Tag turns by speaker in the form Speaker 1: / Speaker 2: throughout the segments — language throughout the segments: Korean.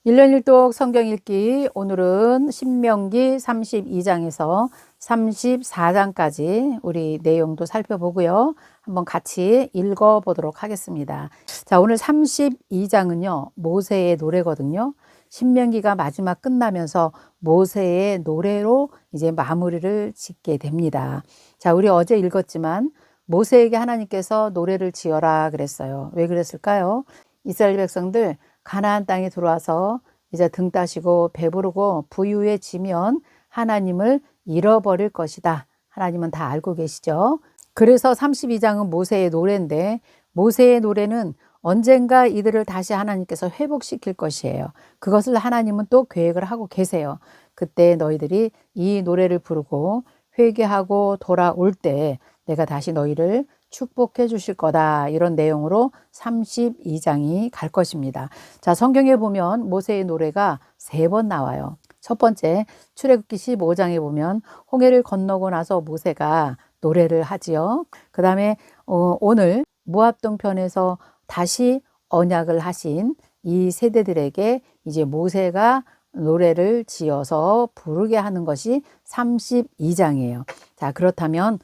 Speaker 1: 1년 1독 성경 읽기 오늘은 신명기 32장에서 34장까지 우리 내용도 살펴보고요. 한번 같이 읽어보도록 하겠습니다. 자, 오늘 32장은요. 모세의 노래거든요. 신명기가 마지막 끝나면서 모세의 노래로 이제 마무리를 짓게 됩니다. 자, 우리 어제 읽었지만 모세에게 하나님께서 노래를 지어라 그랬어요. 왜 그랬을까요? 이스라엘 백성들 가나안 땅에 들어와서 이제 등 따시고 배부르고 부유해지면 하나님을 잃어버릴 것이다. 하나님은 다 알고 계시죠. 그래서 32장은 모세의 노래인데 모세의 노래는 언젠가 이들을 다시 하나님께서 회복시킬 것이에요. 그것을 하나님은 또 계획을 하고 계세요. 그때 너희들이 이 노래를 부르고 회개하고 돌아올 때 내가 다시 너희를 축복해 주실 거다. 이런 내용으로 32장이 갈 것입니다. 자, 성경에 보면 모세의 노래가 3번 나와요. 첫 번째, 출애굽기 15장에 보면 홍해를 건너고 나서 모세가 노래를 하지요. 그 다음에 오늘 모압 동편에서 다시 언약을 하신 이 세대들에게 이제 모세가 노래를 지어서 부르게 하는 것이 32장이에요. 자, 그렇다면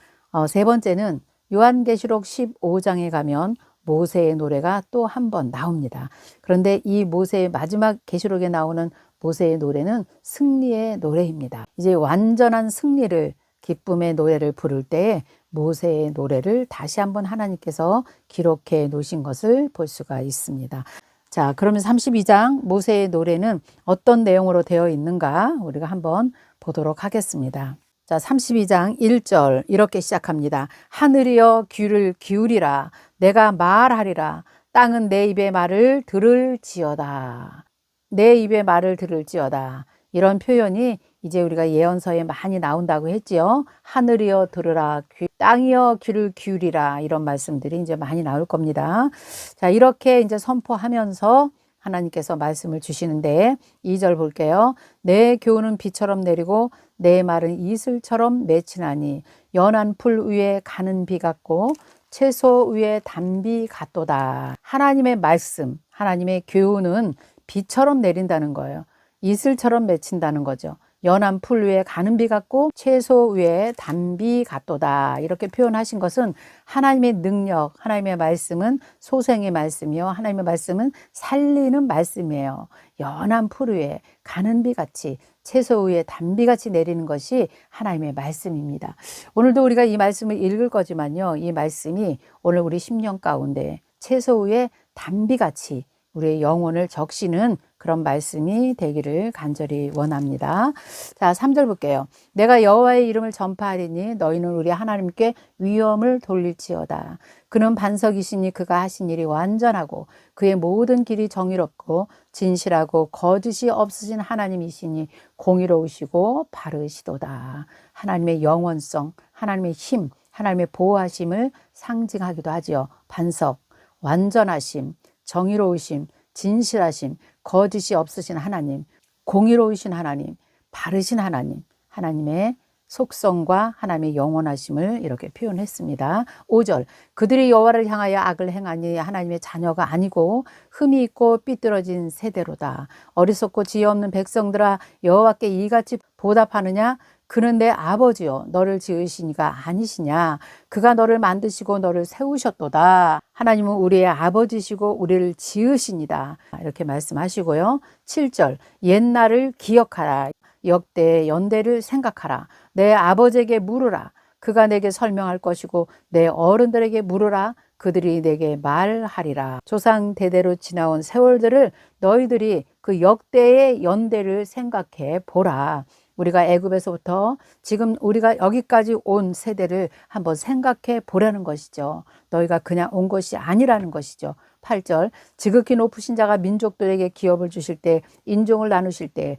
Speaker 1: 세 번째는 요한계시록 15장에 가면 모세의 노래가 또 한 번 나옵니다. 그런데 이 모세의 마지막 계시록에 나오는 모세의 노래는 승리의 노래입니다. 이제 완전한 승리를 기쁨의 노래를 부를 때 모세의 노래를 다시 한번 하나님께서 기록해 놓으신 것을 볼 수가 있습니다. 자, 그러면 32장 모세의 노래는 어떤 내용으로 되어 있는가 우리가 한번 보도록 하겠습니다. 자, 32장 1절 이렇게 시작합니다. 하늘이여 귀를 기울이라 내가 말하리라 땅은 내 입의 말을 들을지어다. 내 입의 말을 들을지어다. 이런 표현이 이제 우리가 예언서에 많이 나온다고 했지요. 하늘이여 들으라, 땅이여 귀를 기울이라 이런 말씀들이 이제 많이 나올 겁니다. 자, 이렇게 이제 선포하면서 하나님께서 말씀을 주시는데 2절 볼게요. 내 교훈은 비처럼 내리고 내 말은 이슬처럼 맺히나니 연한 풀 위에 가는 비 같고 채소 위에 단비 같도다. 하나님의 말씀, 하나님의 교훈은 비처럼 내린다는 거예요. 이슬처럼 맺힌다는 거죠. 연한 풀 위에 가는 비 같고 채소 위에 단비 같도다. 이렇게 표현하신 것은 하나님의 능력, 하나님의 말씀은 소생의 말씀이요. 하나님의 말씀은 살리는 말씀이에요. 연한 풀 위에 가는 비 같이 채소 위에 단비 같이 내리는 것이 하나님의 말씀입니다. 오늘도 우리가 이 말씀을 읽을 거지만요. 이 말씀이 오늘 우리 심령 가운데 채소 위에 단비 같이 우리의 영혼을 적시는 그런 말씀이 되기를 간절히 원합니다. 자, 3절 볼게요. 내가 여호와의 이름을 전파하리니 너희는 우리 하나님께 위엄을 돌릴지어다. 그는 반석이시니 그가 하신 일이 완전하고 그의 모든 길이 정의롭고 진실하고 거짓이 없으신 하나님이시니 공의로우시고 바르시도다. 하나님의 영원성, 하나님의 힘, 하나님의 보호하심을 상징하기도 하지요. 반석, 완전하심, 정의로우심, 진실하심, 거짓이 없으신 하나님, 공의로우신 하나님, 바르신 하나님, 하나님의 속성과 하나님의 영원하심을 이렇게 표현했습니다. 5절, 그들이 여호와를 향하여 악을 행하니 하나님의 자녀가 아니고 흠이 있고 삐뚤어진 세대로다. 어리석고 지혜 없는 백성들아 여호와께 이같이 보답하느냐? 그는 내 아버지요 너를 지으시니가 아니시냐. 그가 너를 만드시고 너를 세우셨도다. 하나님은 우리의 아버지시고 우리를 지으시니다. 이렇게 말씀하시고요. 7절, 옛날을 기억하라. 역대 연대를 생각하라. 내 아버지에게 물으라. 그가 내게 설명할 것이고 내 어른들에게 물으라. 그들이 내게 말하리라. 조상 대대로 지나온 세월들을 너희들이 그 역대의 연대를 생각해 보라. 우리가 애굽에서부터 지금 우리가 여기까지 온 세대를 한번 생각해 보라는 것이죠. 너희가 그냥 온 것이 아니라는 것이죠. 8절, 지극히 높으신 자가 민족들에게 기업을 주실 때, 인종을 나누실 때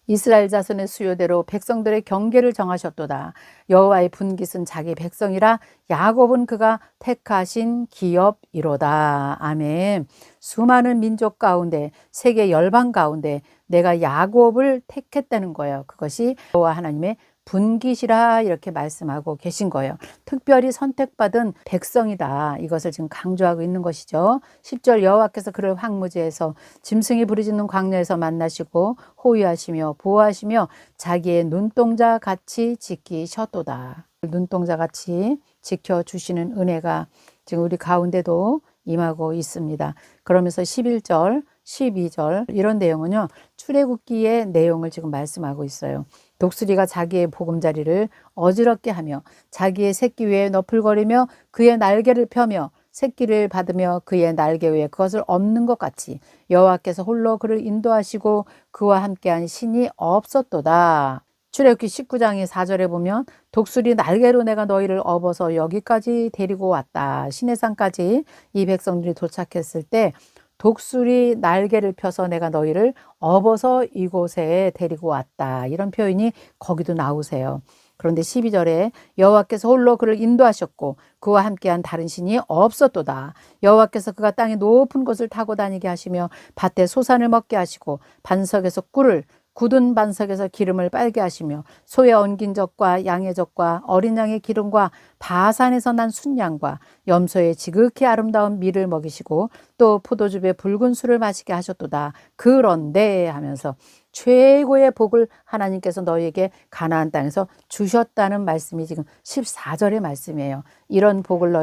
Speaker 1: 이스라엘 자손의 수요대로 백성들의 경계를 정하셨도다. 여호와의 분깃은 자기 백성이라 야곱은 그가 택하신 기업이로다. 아멘. 수많은 민족 가운데 세계 열방 가운데 내가 야곱을 택했다는 거예요. 그것이 여호와 하나님의 분깃이라 이렇게 말씀하고 계신 거예요. 특별히 선택받은 백성이다. 이것을 지금 강조하고 있는 것이죠. 10절 여호와께서 그를 황무지에서 짐승이 부르짖는 광야에서 만나시고 호위하시며 보호하시며 자기의 눈동자 같이 지키셨도다. 눈동자 같이 지켜주시는 은혜가 지금 우리 가운데도 임하고 있습니다. 그러면서 11절, 12절 이런 내용은요. 출애굽기의 내용을 지금 말씀하고 있어요. 독수리가 자기의 보금자리를 어지럽게 하며 자기의 새끼 위에 너풀거리며 그의 날개를 펴며 새끼를 받으며 그의 날개 위에 그것을 엎는 것 같이 여호와께서 홀로 그를 인도하시고 그와 함께한 신이 없었도다. 출애굽기 19장의 4절에 보면 독수리 날개로 내가 너희를 업어서 여기까지 데리고 왔다. 시내산까지 이 백성들이 도착했을 때 독수리 날개를 펴서 내가 너희를 업어서 이곳에 데리고 왔다. 이런 표현이 거기도 나오세요. 그런데 12절에 여호와께서 홀로 그를 인도하셨고 그와 함께한 다른 신이 없었도다. 여호와께서 그가 땅의 높은 곳을 타고 다니게 하시며 밭에 소산을 먹게 하시고 반석에서 꿀을 굳은 반석에서 기름을 빨게 하시며 소의 엉긴 젖과 양의 젖과 어린 양의 기름과 바산에서 난 순양과 염소의 지극히 아름다운 밀을 먹이시고 또 포도즙의 붉은 술을 마시게 하셨도다. 그런데 하면서 최고의 복을 하나님께서 너희에게 가나안 땅에서 주셨다는 말씀이 지금 14절의 말씀이에요. 이런 복을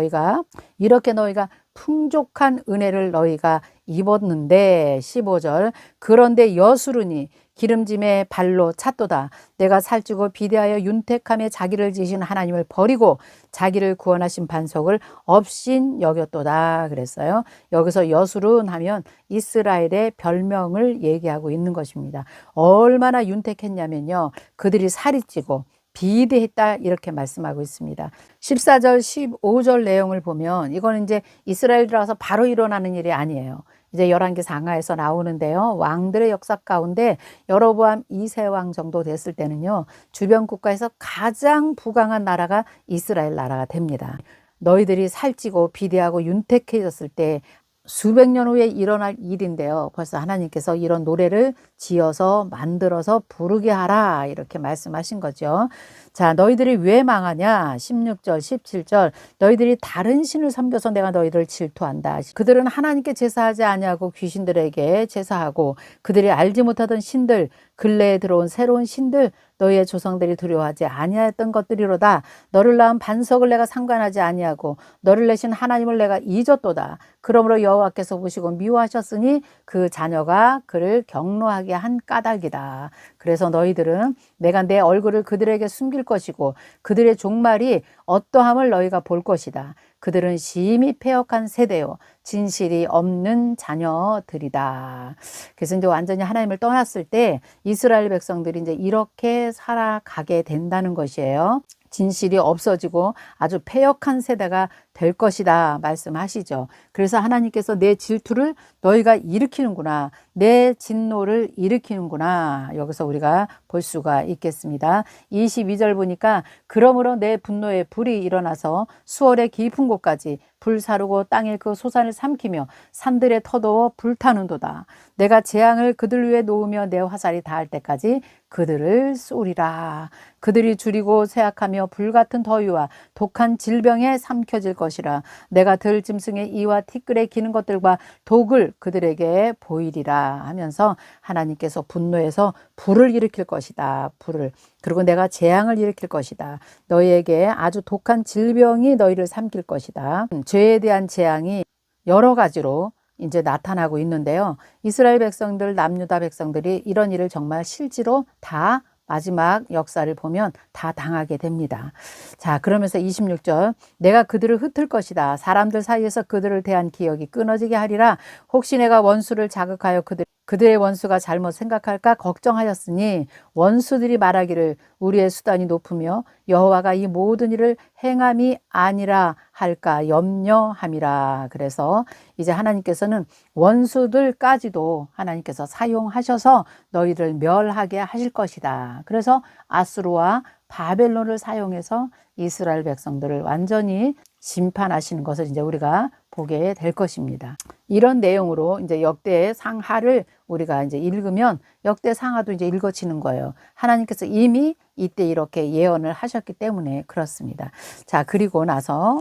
Speaker 1: 이렇게 너희가 풍족한 은혜를 너희가 입었는데 15절 그런데 여수르니 기름짐의 발로 찼도다. 내가 살찌고 비대하여 윤택함에 자기를 지신 하나님을 버리고 자기를 구원하신 반석을 업신 여겼도다 그랬어요. 여기서 여수른 하면 이스라엘의 별명을 얘기하고 있는 것입니다. 얼마나 윤택했냐면요. 그들이 살이 찌고 비대했다 이렇게 말씀하고 있습니다. 14절 15절 내용을 보면 이거는 이제 이스라엘 들어와서 바로 일어나는 일이 아니에요. 이제 열왕기 상하에서 나오는데요. 왕들의 역사 가운데 여로보암 2세 왕 정도 됐을 때는요. 주변 국가에서 가장 부강한 나라가 이스라엘 나라가 됩니다. 너희들이 살찌고 비대하고 윤택해졌을 때 수백 년 후에 일어날 일인데요. 벌써 하나님께서 이런 노래를 지어서 만들어서 부르게 하라 이렇게 말씀하신 거죠. 자, 너희들이 왜 망하냐? 16절, 17절 너희들이 다른 신을 섬겨서 내가 너희들을 질투한다. 그들은 하나님께 제사하지 아니하고 귀신들에게 제사하고 그들이 알지 못하던 신들 근래에 들어온 새로운 신들 너희의 조상들이 두려워하지 아니하였던 것들이로다. 너를 낳은 반석을 내가 상관하지 아니하고 너를 내신 하나님을 내가 잊었도다. 그러므로 여호와께서 보시고 미워하셨으니 그 자녀가 그를 경노하게 한 까닭이다. 그래서 너희들은 내가 내 얼굴을 그들에게 숨길 것이고 그들의 종말이 어떠함을 너희가 볼 것이다. 그들은 심히 패역한 세대요 진실이 없는 자녀들이다. 그래서 이제 완전히 하나님을 떠났을 때 이스라엘 백성들이 이제 이렇게 살아가게 된다는 것이에요. 진실이 없어지고 아주 패역한 세대가 될 것이다 말씀하시죠. 그래서 하나님께서 내 질투를 너희가 일으키는구나. 내 진노를 일으키는구나. 여기서 우리가 볼 수가 있겠습니다. 22절 보니까 그러므로 내 분노의 불이 일어나서 수월의 깊은 곳까지 불사르고 땅에 그 소산을 삼키며 산들에 터도어 불타는도다. 내가 재앙을 그들 위에 놓으며 내 화살이 닿을 때까지 그들을 쏘리라. 그들이 줄이고 쇠약하며 불같은 더위와 독한 질병에 삼켜질 것이라. 내가 들짐승의 이와 티끌에 기는 것들과 독을 그들에게 보이리라 하면서 하나님께서 분노해서 불을 일으킬 것이다. 불을. 그리고 내가 재앙을 일으킬 것이다. 너희에게 아주 독한 질병이 너희를 삼킬 것이다. 죄에 대한 재앙이 여러 가지로 이제 나타나고 있는데요. 이스라엘 백성들, 남유다 백성들이 이런 일을 정말 실제로 다 마지막 역사를 보면 다 당하게 됩니다. 자, 그러면서 26절 내가 그들을 흩을 것이다. 사람들 사이에서 그들을 대한 기억이 끊어지게 하리라. 혹시 내가 원수를 자극하여 그들의 원수가 잘못 생각할까 걱정하였으니 원수들이 말하기를 우리의 수단이 높으며 여호와가 이 모든 일을 행함이 아니라 할까 염려함이라. 그래서 이제 하나님께서는 원수들까지도 하나님께서 사용하셔서 너희를 멸하게 하실 것이다. 그래서 아수르와 바벨론을 사용해서 이스라엘 백성들을 완전히 심판하시는 것을 이제 우리가 보게 될 것입니다. 이런 내용으로 이제 역대 상하를 우리가 이제 읽으면 역대 상하도 이제 읽어지는 거예요. 하나님께서 이미 이때 이렇게 예언을 하셨기 때문에 그렇습니다. 자, 그리고 나서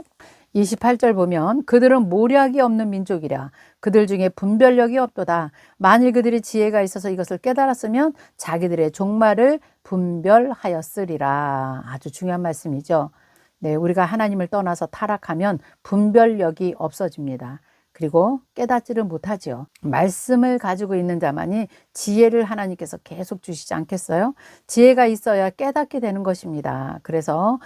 Speaker 1: 28절 보면 그들은 모략이 없는 민족이라 그들 중에 분별력이 없도다. 만일 그들이 지혜가 있어서 이것을 깨달았으면 자기들의 종말을 분별하였으리라. 아주 중요한 말씀이죠. 네, 우리가 하나님을 떠나서 타락하면 분별력이 없어집니다. 그리고 깨닫지를 못하지요. 말씀을 가지고 있는 자만이 지혜를 하나님께서 계속 주시지 않겠어요? 지혜가 있어야 깨닫게 되는 것입니다. 그래서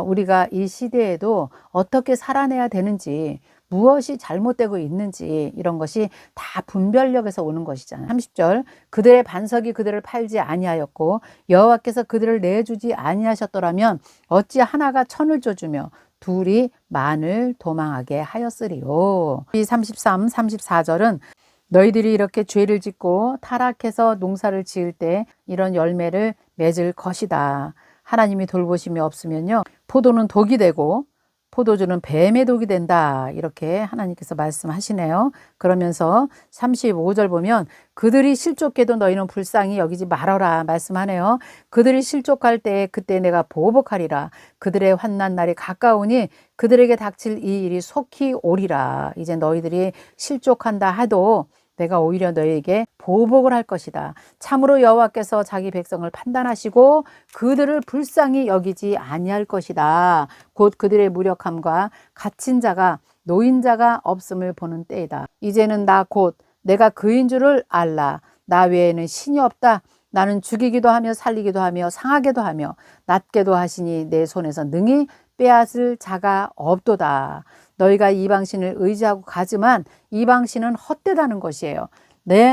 Speaker 1: 우리가 이 시대에도 어떻게 살아내야 되는지, 무엇이 잘못되고 있는지 이런 것이 다 분별력에서 오는 것이잖아요. 30절 그들의 반석이 그들을 팔지 아니하였고 여호와께서 그들을 내주지 아니하셨더라면 어찌 하나가 천을 쪼주며 둘이 만을 도망하게 하였으리요. 이 33, 34절은 너희들이 이렇게 죄를 짓고 타락해서 농사를 지을 때 이런 열매를 맺을 것이다. 하나님이 돌보심이 없으면요 포도는 독이 되고 포도주는 뱀의 독이 된다. 이렇게 하나님께서 말씀하시네요. 그러면서 35절 보면 그들이 실족해도 너희는 불쌍히 여기지 말아라 말씀하네요. 그들이 실족할 때 그때 내가 보복하리라. 그들의 환난 날이 가까우니 그들에게 닥칠 이 일이 속히 오리라. 이제 너희들이 실족한다 하도 내가 오히려 너희에게 보복을 할 것이다. 참으로 여호와께서 자기 백성을 판단하시고 그들을 불쌍히 여기지 아니할 것이다. 곧 그들의 무력함과 갇힌 자가 노인자가 없음을 보는 때이다. 이제는 나 곧 내가 그인 줄을 알라. 나 외에는 신이 없다. 나는 죽이기도 하며 살리기도 하며 상하게도 하며 낫게도 하시니 내 손에서 능히 빼앗을 자가 없도다. 너희가 이방신을 의지하고 가지만 이방신은 헛되다는 것이에요.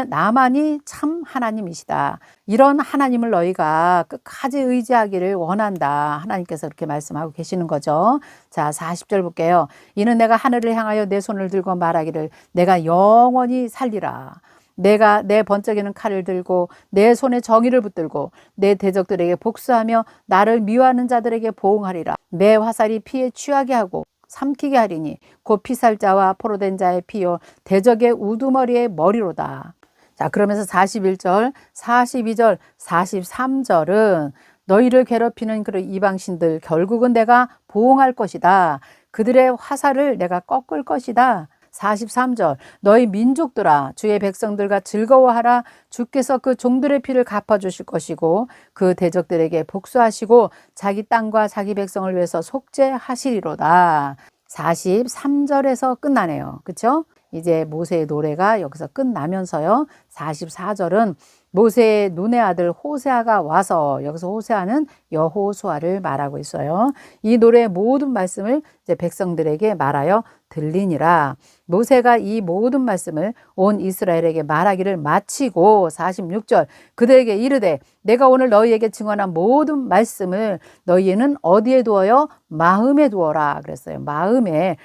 Speaker 1: 나만이 참 하나님이시다. 이런 하나님을 너희가 끝까지 의지하기를 원한다. 하나님께서 그렇게 말씀하고 계시는 거죠. 자, 40절 볼게요. 이는 내가 하늘을 향하여 내 손을 들고 말하기를 내가 영원히 살리라. 내가 내 번쩍이는 칼을 들고 내 손에 정의를 붙들고 내 대적들에게 복수하며 나를 미워하는 자들에게 보응하리라. 내 화살이 피에 취하게 하고 삼키게 하리니 곧 피살자와 포로된 자의 피요 대적의 우두머리의 머리로다. 자, 그러면서 41절, 42절, 43절은 너희를 괴롭히는 그런 이방신들 결국은 내가 보응할 것이다. 그들의 화살을 내가 꺾을 것이다. 43절 너희 민족들아 주의 백성들과 즐거워하라. 주께서 그 종들의 피를 갚아주실 것이고 그 대적들에게 복수하시고 자기 땅과 자기 백성을 위해서 속죄하시리로다. 43절에서 끝나네요. 그렇죠? 이제 모세의 노래가 여기서 끝나면서요. 44절은 모세의 눈의 아들 호세아가 와서 여기서 호세아는 여호수아를 말하고 있어요. 이 노래의 모든 말씀을 이제 백성들에게 말하여 들리니라. 모세가 이 모든 말씀을 온 이스라엘에게 말하기를 마치고 46절 그들에게 이르되 내가 오늘 너희에게 증언한 모든 말씀을 너희는 어디에 두어요? 마음에 두어라 그랬어요. 마음에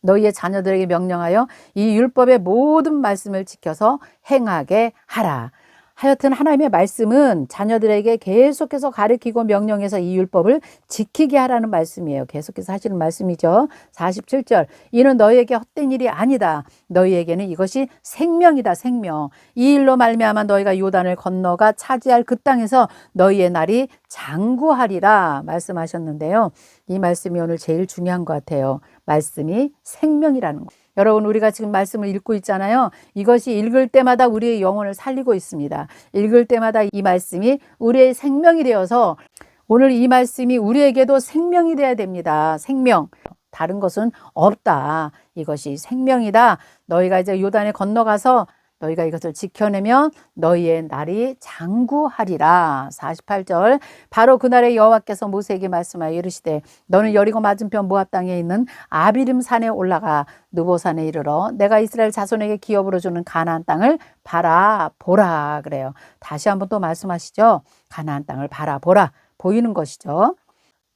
Speaker 1: 너희의 자녀들에게 명령하여 이 율법의 모든 말씀을 지켜서 행하게 하라. 하여튼 하나님의 말씀은 자녀들에게 계속해서 가르치고 명령해서 이 율법을 지키게 하라는 말씀이에요. 계속해서 하시는 말씀이죠. 47절 이는 너희에게 헛된 일이 아니다. 너희에게는 이것이 생명이다. 생명. 이 일로 말미암아 너희가 요단을 건너가 차지할 그 땅에서 너희의 날이 장구하리라 말씀하셨는데요. 이 말씀이 오늘 제일 중요한 것 같아요. 말씀이 생명이라는 것. 여러분 우리가 지금 말씀을 읽고 있잖아요. 이것이 읽을 때마다 우리의 영혼을 살리고 있습니다. 읽을 때마다 이 말씀이 우리의 생명이 되어서 오늘 이 말씀이 우리에게도 생명이 되어야 됩니다. 생명. 다른 것은 없다. 이것이 생명이다. 너희가 이제 요단에 건너가서 너희가 이것을 지켜내면 너희의 날이 장구하리라. 48절 바로 그날에 여호와께서 모세에게 말씀하여 이르시되 너는 여리고 맞은편 모압 땅에 있는 아비림 산에 올라가 느보산에 이르러 내가 이스라엘 자손에게 기업으로 주는 가나안 땅을 바라보라 그래요. 다시 한번 또 말씀하시죠. 가나안 땅을 바라보라. 보이는 것이죠.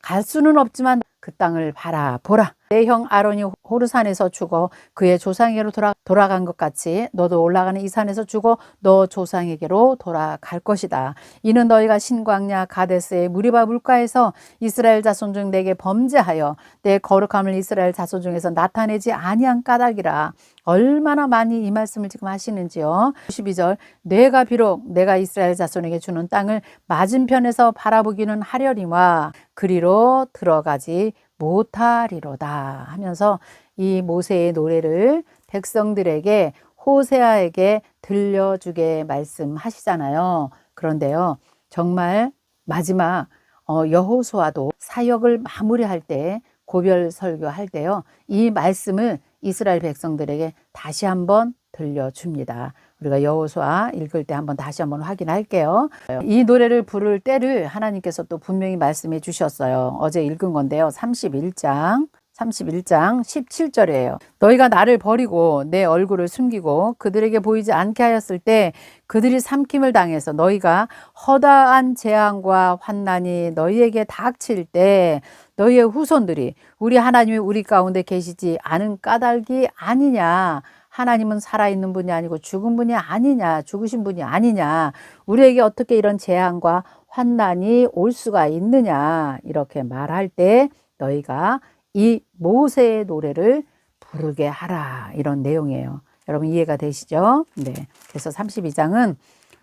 Speaker 1: 갈 수는 없지만 그 땅을 바라보라. 내 형 아론이 호르산에서 죽어 그의 조상에게로 돌아간 것 같이 너도 올라가는 이 산에서 죽어 너 조상에게로 돌아갈 것이다. 이는 너희가 신광야 가데스의 무리바 물가에서 이스라엘 자손 중 내게 범죄하여 내 거룩함을 이스라엘 자손 중에서 나타내지 아니한 까닭이라. 얼마나 많이 이 말씀을 지금 하시는지요. 12절 내가 비록 내가 이스라엘 자손에게 주는 땅을 맞은편에서 바라보기는 하려니와 그리로 들어가지 못하리로다 하면서 이 모세의 노래를 백성들에게 호세아에게 들려주게 말씀하시잖아요. 그런데요, 정말 마지막 여호수아도 사역을 마무리할 때, 고별 설교할 때요, 이 말씀을 이스라엘 백성들에게 다시 한번 들려줍니다. 우리가 여호수아 읽을 때 한번 다시 한번 확인할게요. 이 노래를 부를 때를 하나님께서 또 분명히 말씀해 주셨어요. 어제 읽은 건데요. 31장 17절이에요. 너희가 나를 버리고 내 얼굴을 숨기고 그들에게 보이지 않게 하였을 때 그들이 삼킴을 당해서 너희가 허다한 재앙과 환난이 너희에게 닥칠 때 너희의 후손들이 우리 하나님이 우리 가운데 계시지 않은 까닭이 아니냐. 하나님은 살아있는 분이 아니고 죽은 분이 아니냐, 죽으신 분이 아니냐, 우리에게 어떻게 이런 재앙과 환난이 올 수가 있느냐, 이렇게 말할 때 너희가 이 모세의 노래를 부르게 하라, 이런 내용이에요. 여러분 이해가 되시죠? 네. 그래서 32장은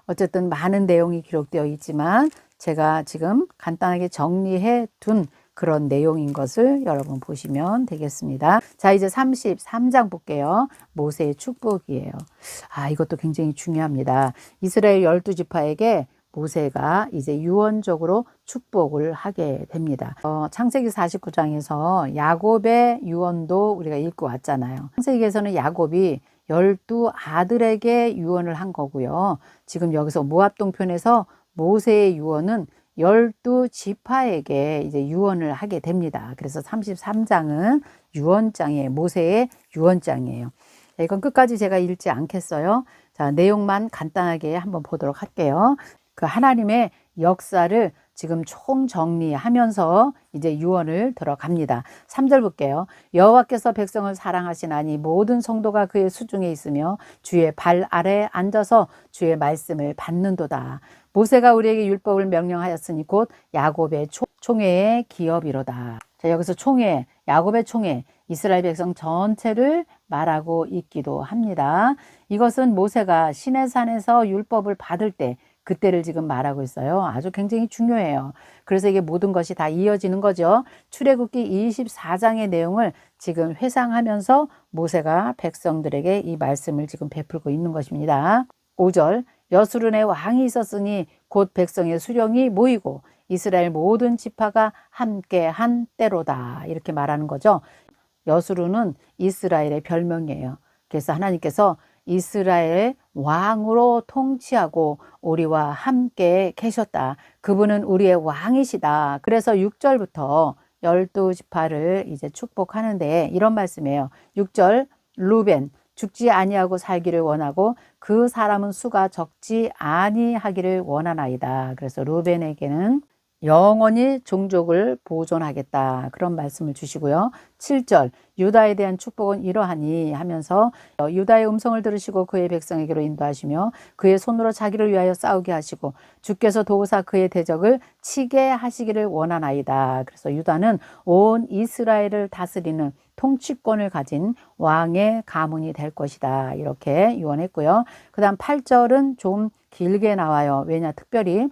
Speaker 1: 어쨌든 많은 내용이 기록되어 있지만 제가 지금 간단하게 정리해 둔 그런 내용인 것을 여러분 보시면 되겠습니다. 자, 이제 33장 볼게요. 모세의 축복이에요. 이것도 굉장히 중요합니다. 이스라엘 12지파에게 모세가 이제 유언적으로 축복을 하게 됩니다. 창세기 49장에서 야곱의 유언도 우리가 읽고 왔잖아요. 창세기에서는 야곱이 12아들에게 유언을 한 거고요. 지금 여기서 모압동편에서 모세의 유언은 12지파에게 이제 유언을 하게 됩니다. 그래서 33장은 유언장이에요. 모세의 유언장이에요. 이건 끝까지 제가 읽지 않겠어요. 자, 내용만 간단하게 한번 보도록 할게요. 그 하나님의 역사를 지금 총정리하면서 이제 유언을 들어갑니다. 3절 볼게요. 여호와께서 백성을 사랑하시나니 모든 성도가 그의 수중에 있으며 주의 발 아래에 앉아서 주의 말씀을 받는도다. 모세가 우리에게 율법을 명령하였으니 곧 야곱의 총회의 기업이로다. 자, 여기서 총회, 야곱의 총회, 이스라엘 백성 전체를 말하고 있기도 합니다. 이것은 모세가 시내산에서 율법을 받을 때 그때를 지금 말하고 있어요. 아주 굉장히 중요해요. 그래서 이게 모든 것이 다 이어지는 거죠. 출애굽기 24장의 내용을 지금 회상하면서 모세가 백성들에게 이 말씀을 지금 베풀고 있는 것입니다. 5절 여수른의 왕이 있었으니 곧 백성의 수령이 모이고 이스라엘 모든 지파가 함께 한 때로다. 이렇게 말하는 거죠. 여수른은 이스라엘의 별명이에요. 그래서 하나님께서 이스라엘의 왕으로 통치하고 우리와 함께 계셨다. 그분은 우리의 왕이시다. 그래서 6절부터 12지파를 이제 축복하는데 이런 말씀이에요. 6절 루벤 죽지 아니하고 살기를 원하고 그 사람은 수가 적지 아니하기를 원하나이다. 그래서 루벤에게는 영원히 종족을 보존하겠다. 그런 말씀을 주시고요. 7절 유다에 대한 축복은 이러하니 하면서 유다의 음성을 들으시고 그의 백성에게로 인도하시며 그의 손으로 자기를 위하여 싸우게 하시고 주께서 도우사 그의 대적을 치게 하시기를 원하나이다. 그래서 유다는 온 이스라엘을 다스리는 통치권을 가진 왕의 가문이 될 것이다. 이렇게 유언했고요. 그 다음 8절은 좀 길게 나와요. 왜냐 특별히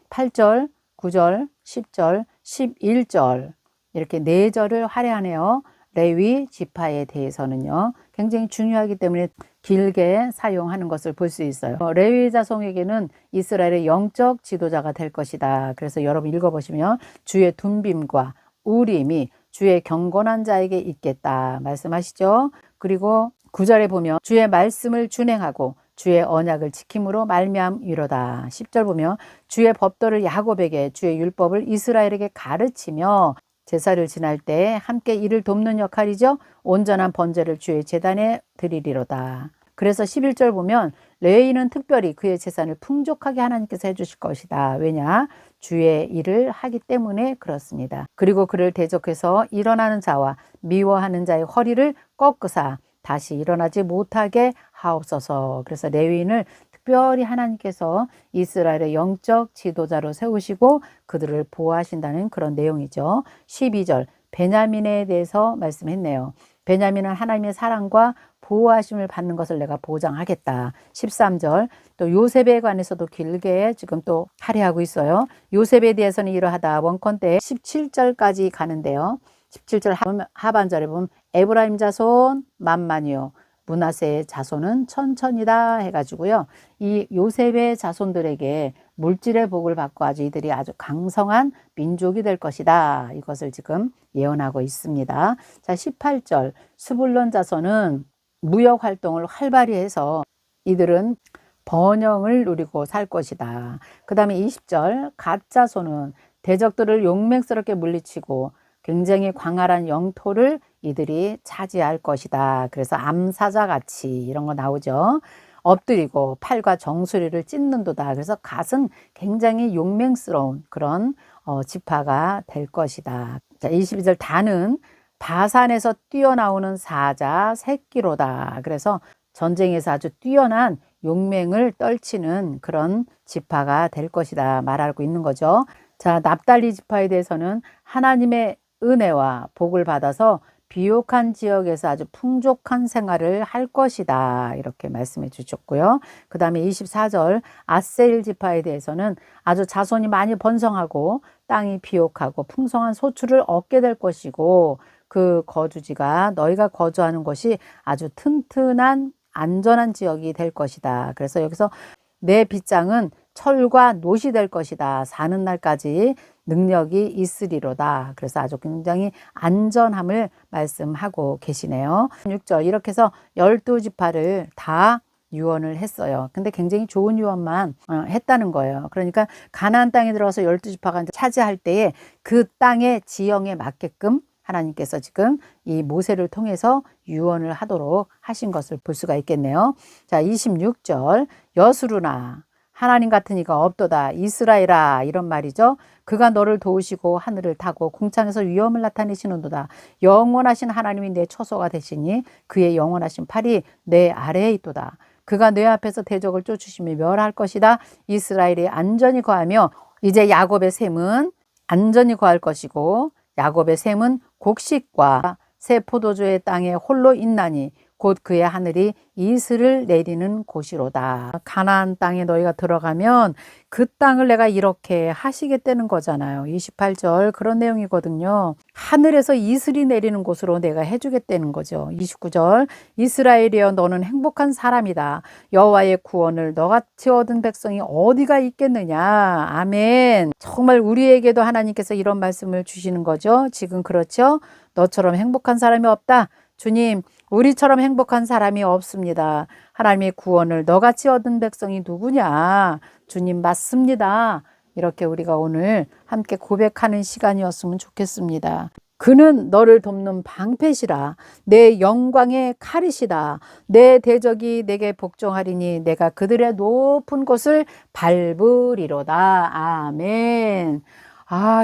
Speaker 1: 8절 9절, 10절, 11절 이렇게 4절을 할애하네요. 레위 지파에 대해서는요. 굉장히 중요하기 때문에 길게 사용하는 것을 볼 수 있어요. 레위 자손에게는 이스라엘의 영적 지도자가 될 것이다. 그래서 여러분 읽어보시면 주의 둠빔과 우림이 주의 경건한 자에게 있겠다 말씀하시죠. 그리고 9절에 보면 주의 말씀을 준행하고 주의 언약을 지킴으로 말미암이로다. 10절 보면 주의 법도를 야곱에게 주의 율법을 이스라엘에게 가르치며 제사를 지날 때 함께 이를 돕는 역할이죠. 온전한 번제를 주의 제단에 드리리로다. 그래서 11절 보면 레위인은 특별히 그의 재산을 풍족하게 하나님께서 해주실 것이다. 왜냐? 주의 일을 하기 때문에 그렇습니다. 그리고 그를 대적해서 일어나는 자와 미워하는 자의 허리를 꺾으사 다시 일어나지 못하게 하옵소서. 그래서 레위인을 특별히 하나님께서 이스라엘의 영적 지도자로 세우시고 그들을 보호하신다는 그런 내용이죠. 12절 베냐민에 대해서 말씀했네요. 베냐민은 하나님의 사랑과 보호하심을 받는 것을 내가 보장하겠다. 13절 또 요셉에 관해서도 길게 지금 또 할애하고 있어요. 요셉에 대해서는 이러하다. 원컨대 17절까지 가는데요. 17절 하반절에 보면 에브라임 자손 만만이요 므낫세의 자손은 천천이다 해가지고요. 이 요셉의 자손들에게 물질의 복을 받고 아주 이들이 아주 강성한 민족이 될 것이다. 이것을 지금 예언하고 있습니다. 자, 18절 스불론 자손은 무역 활동을 활발히 해서 이들은 번영을 누리고 살 것이다. 그 다음에 20절 갓 자손은 대적들을 용맹스럽게 물리치고 굉장히 광활한 영토를 이들이 차지할 것이다. 그래서 암사자 같이 이런 거 나오죠. 엎드리고 팔과 정수리를 찢는도다. 그래서 갓은 굉장히 용맹스러운 그런 지파가 될 것이다. 자, 22절 다는 바산에서 뛰어나오는 사자 새끼로다. 그래서 전쟁에서 아주 뛰어난 용맹을 떨치는 그런 지파가 될 것이다 말하고 있는 거죠. 자, 납달리 지파에 대해서는 하나님의 은혜와 복을 받아서 비옥한 지역에서 아주 풍족한 생활을 할 것이다. 이렇게 말씀해 주셨고요. 그 다음에 24절 아세일 지파에 대해서는 아주 자손이 많이 번성하고 땅이 비옥하고 풍성한 소출을 얻게 될 것이고 그 거주지가 너희가 거주하는 곳이 아주 튼튼한 안전한 지역이 될 것이다. 그래서 여기서 내 빗장은 철과 놋이 될 것이다. 사는 날까지 능력이 있으리로다. 그래서 아주 굉장히 안전함을 말씀하고 계시네요. 6절 이렇게 해서 12지파를 다 유언을 했어요. 근데 굉장히 좋은 유언만 했다는 거예요. 그러니까 가나안 땅에 들어가서 12지파가 차지할 때에 그 땅의 지형에 맞게끔 하나님께서 지금 이 모세를 통해서 유언을 하도록 하신 것을 볼 수가 있겠네요. 자, 26절 여수르나 하나님 같은 이가 없도다. 이스라엘아 이런 말이죠. 그가 너를 도우시고 하늘을 타고 궁창에서 위엄을 나타내시는도다. 영원하신 하나님이 내 처소가 되시니 그의 영원하신 팔이 내 아래에 있도다. 그가 내 앞에서 대적을 쫓으시며 멸할 것이다. 이스라엘이 안전히 거하며 이제 야곱의 샘은 안전히 거할 것이고 야곱의 샘은 곡식과 새 포도주의 땅에 홀로 있나니 곧 그의 하늘이 이슬을 내리는 곳이로다. 가나안 땅에 너희가 들어가면 그 땅을 내가 이렇게 하시겠다는 거잖아요. 28절 그런 내용이거든요. 하늘에서 이슬이 내리는 곳으로 내가 해주겠다는 거죠. 29절 이스라엘이여 너는 행복한 사람이다. 여호와의 구원을 너같이 얻은 백성이 어디가 있겠느냐. 아멘. 정말 우리에게도 하나님께서 이런 말씀을 주시는 거죠. 지금 그렇죠? 너처럼 행복한 사람이 없다. 주님, 우리처럼 행복한 사람이 없습니다. 하나님의 구원을 너같이 얻은 백성이 누구냐? 주님 맞습니다. 이렇게 우리가 오늘 함께 고백하는 시간이었으면 좋겠습니다. 그는 너를 돕는 방패시라. 내 영광의 칼이시다. 내 대적이 내게 복종하리니 내가 그들의 높은 곳을 밟으리로다. 아멘.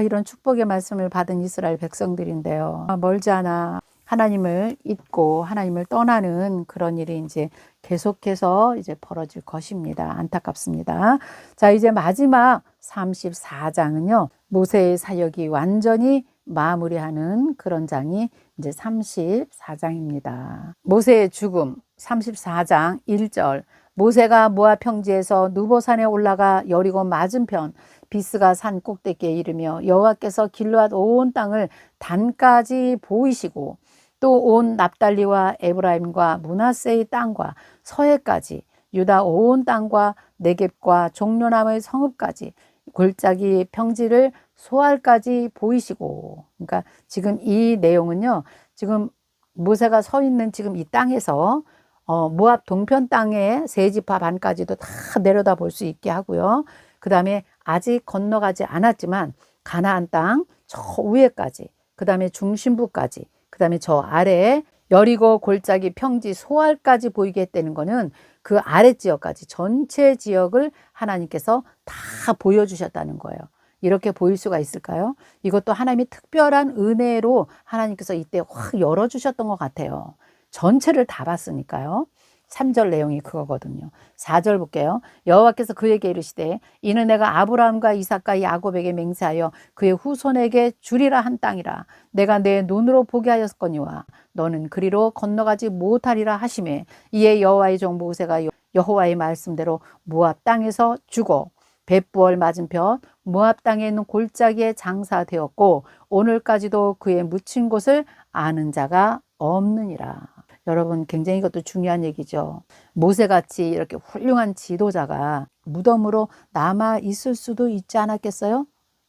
Speaker 1: 이런 축복의 말씀을 받은 이스라엘 백성들인데요. 멀지 않아 하나님을 잊고 하나님을 떠나는 그런 일이 이제 계속해서 이제 벌어질 것입니다. 안타깝습니다. 자, 이제 마지막 34장은요. 모세의 사역이 완전히 마무리하는 그런 장이 이제 34장입니다. 모세의 죽음 34장 1절 모세가 모압 평지에서 누보산에 올라가 여리고 맞은편 비스가 산 꼭대기에 이르며 여호와께서 길르앗 온 땅을 단까지 보이시고 또 온 납달리와 에브라임과 므낫세의 땅과 서해까지 유다 온 땅과 네겝과 종려나무의 성읍까지 골짜기 평지를 소알까지 보이시고 그러니까 지금 이 내용은요. 지금 모세가 서 있는 지금 이 땅에서 모압 동편 땅의 세 지파 반까지도 다 내려다 볼 수 있게 하고요. 그 다음에 아직 건너가지 않았지만 가나안 땅 저 위에까지 그 다음에 중심부까지 그 다음에 저 아래에 여리고, 골짜기, 평지, 소알까지 보이게 했다는 거는 그 아랫 지역까지 전체 지역을 하나님께서 다 보여주셨다는 거예요. 이렇게 보일 수가 있을까요? 이것도 하나님의 특별한 은혜로 하나님께서 이때 확 열어주셨던 것 같아요. 전체를 다 봤으니까요. 3절 내용이 그거거든요. 4절 볼게요. 여호와께서 그에게 이르시되 이는 내가 아브라함과 이삭과 야곱에게 맹세하여 그의 후손에게 주리라 한 땅이라. 내가 내 눈으로 보게 하였거니와 너는 그리로 건너가지 못하리라 하시매 이에 여호와의 종 모세가 여호와의 말씀대로 모압 땅에서 죽어 벳부얼 맞은편 모압 땅에 있는 골짜기에 장사되었고 오늘까지도 그의 묻힌 곳을 아는 자가 없느니라. 여러분, 굉장히 이것도 중요한 얘기죠. 모세같이 이렇게 훌륭한 지도자가 무덤으로 남아 있을 수도 있지 않았겠어요?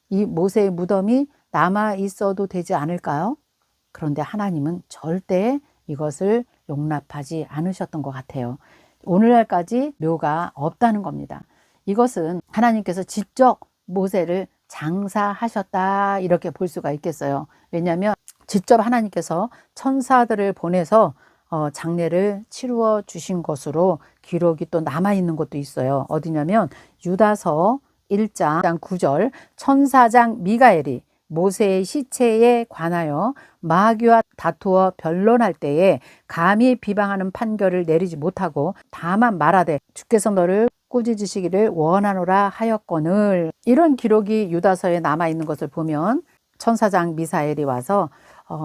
Speaker 1: 이 모세의 무덤이 남아 있어도 되지 않을까요? 그런데 하나님은 절대 이것을 용납하지 않으셨던 것 같아요. 오늘날까지 묘가 없다는 겁니다. 이것은 하나님께서 직접 모세를 장사하셨다 이렇게 볼 수가 있겠어요. 왜냐하면 직접 하나님께서 천사들을 보내서 장례를 치루어 주신 것으로 기록이 또 남아있는 것도 있어요. 어디냐면 유다서 1장 9절 천사장 미가엘이 모세의 시체에 관하여 마귀와 다투어 변론할 때에 감히 비방하는 판결을 내리지 못하고 다만 말하되 주께서 너를 꾸짖으시기를 원하노라 하였거늘. 이런 기록이 유다서에 남아있는 것을 보면 천사장 미사엘이 와서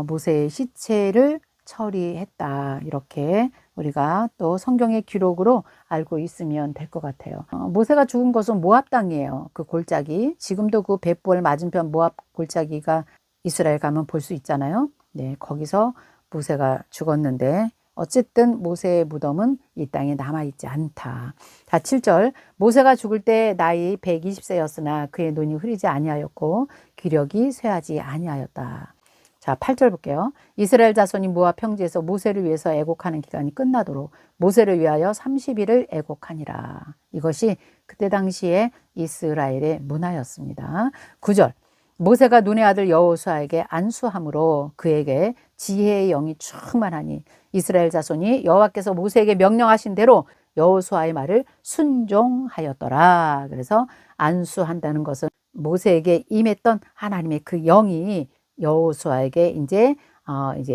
Speaker 1: 모세의 시체를 처리했다 이렇게 우리가 또 성경의 기록으로 알고 있으면 될 것 같아요. 모세가 죽은 것은 모압 땅이에요. 그 골짜기, 지금도 그 벳부얼 맞은편 모압 골짜기가 이스라엘 가면 볼 수 있잖아요. 네, 거기서 모세가 죽었는데 어쨌든 모세의 무덤은 이 땅에 남아있지 않다. 자, 7절 모세가 죽을 때 나이 120세였으나 그의 눈이 흐리지 아니하였고 기력이 쇠하지 아니하였다. 자, 8절 볼게요. 이스라엘 자손이 모압 평지에서 모세를 위해서 애곡하는 기간이 끝나도록 모세를 위하여 30일을 애곡하니라. 이것이 그때 당시에 이스라엘의 문화였습니다. 9절 모세가 눈의 아들 여호수아에게 안수함으로 그에게 지혜의 영이 충만하니 이스라엘 자손이 여호와께서 모세에게 명령하신 대로 여호수아의 말을 순종하였더라. 그래서 안수한다는 것은 모세에게 임했던 하나님의 그 영이 여호수아에게 이제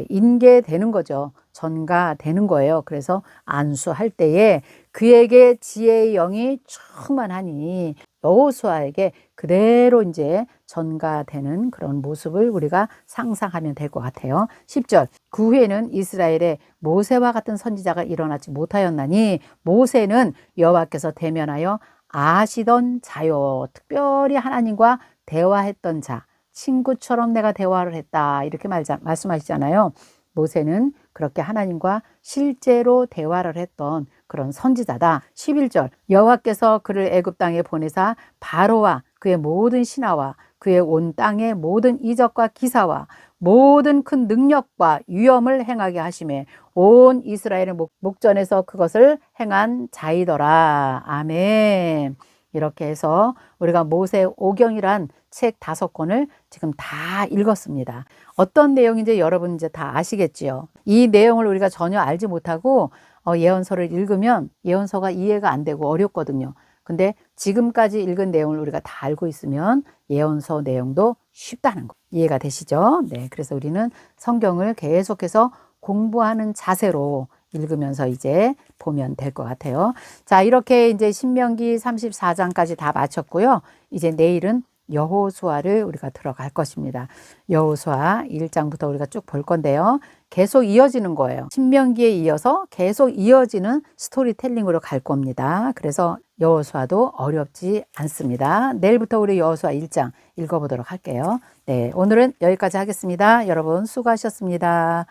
Speaker 1: 인계되는 거죠. 전가되는 거예요. 그래서 안수할 때에 그에게 지혜의 영이 충만하니 여호수아에게 그대로 이제 전가되는 그런 모습을 우리가 상상하면 될 것 같아요. 10절 그 후에는 이스라엘에 모세와 같은 선지자가 일어나지 못하였나니 모세는 여호와께서 대면하여 아시던 자요. 특별히 하나님과 대화했던 자. 친구처럼 내가 대화를 했다 이렇게 말씀하시잖아요. 모세는 그렇게 하나님과 실제로 대화를 했던 그런 선지자다. 11절 여호와께서 그를 애굽 땅에 보내사 바로와 그의 모든 신하와 그의 온 땅의 모든 이적과 기사와 모든 큰 능력과 위엄을 행하게 하시매 온 이스라엘의 목전에서 그것을 행한 자이더라. 아멘. 이렇게 해서 우리가 모세 오경이란 책 5권을 지금 다 읽었습니다. 어떤 내용인지 여러분 이제 다 아시겠지요. 이 내용을 우리가 전혀 알지 못하고 예언서를 읽으면 예언서가 이해가 안 되고 어렵거든요. 근데 지금까지 읽은 내용을 우리가 다 알고 있으면 예언서 내용도 쉽다는 거 이해가 되시죠? 네, 그래서 우리는 성경을 계속해서 공부하는 자세로 읽으면서 이제 보면 될 것 같아요. 자, 이렇게 이제 신명기 34장까지 다 마쳤고요. 이제 내일은 여호수아를 우리가 들어갈 것입니다. 여호수아 1장부터 우리가 쭉 볼 건데요. 계속 이어지는 거예요. 신명기에 이어서 계속 이어지는 스토리텔링으로 갈 겁니다. 그래서 여호수아도 어렵지 않습니다. 내일부터 우리 여호수아 1장 읽어보도록 할게요. 네, 오늘은 여기까지 하겠습니다. 여러분 수고하셨습니다.